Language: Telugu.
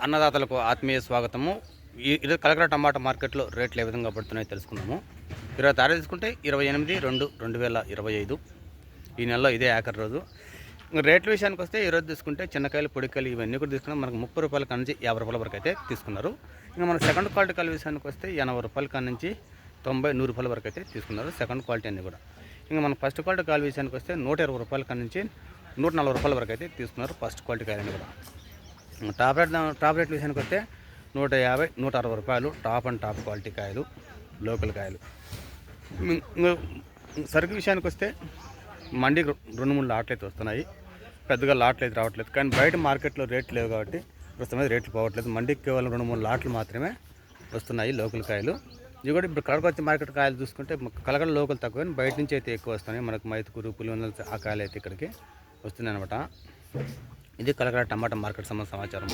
అన్నదాతలకు ఆత్మీయ స్వాగతము. ఈరోజు కలకడ టమాటా మార్కెట్లో రేట్లు ఏ విధంగా పడుతున్నాయో తెలుసుకుందాము. 20 తారీఖు తీసుకుంటే 28/2/2025 ఈ నెలలో ఇదే ఆఖరి రోజు. రేట్ల విషయానికి వస్తే ఈరోజు తీసుకుంటే చిన్నకాయలు, పొడికాయలు ఇవన్నీ కూడా తీసుకున్నాం. మనకు 30 రూపాయల కాడ నుంచి 50 రూపాయల వరకు అయితే తీసుకున్నారు. ఇంకా మన సెకండ్ క్వాలిటీ కాయల విషయానికి వస్తే 80 రూపాయల కాడ నుంచి 90, 100 రూపాయల వరకు అయితే తీసుకున్నారు సెకండ్ క్వాలిటీ అన్నీ కూడా. ఇంకా మన ఫస్ట్ క్వాలిటీ కాయల విషయానికి వస్తే 120 రూపాయల కాడ నుంచి 140 రూపాయల వరకు అయితే తీసుకున్నారు ఫస్ట్ క్వాలిటీ కాయలన్నీ కూడా. టాప్ రేట్ విషయానికి వస్తే 150, 160 రూపాయలు టాప్ అండ్ టాప్ క్వాలిటీ కాయలు, లోకల్ కాయలు. సరుకు విషయానికి వస్తే మండికి 2-3 లాట్లు అయితే వస్తున్నాయి. పెద్దగా లాట్లు అయితే రావట్లేదు. కానీ బయట మార్కెట్లో రేట్లు లేవు కాబట్టి ప్రస్తుతం రేట్లు పోవట్లేదు. మండికి కేవలం 2-3 లాట్లు మాత్రమే వస్తున్నాయి లోకల్ కాయలు. ఇవి కూడా ఇప్పుడు కడకొచ్చి మార్కెట్ కాయలు చూసుకుంటే కలకడ లోకల్ తక్కువ, కానీ బయట నుంచి అయితే ఎక్కువ వస్తున్నాయి. మనకు మైతుకూరు, పులివెందుల ఆ కాయలు అయితే ఇక్కడికి వస్తున్నాయి అనమాట. ఇది కలకడ టమాటా మార్కెట్ సంబంధించిన సమాచారం.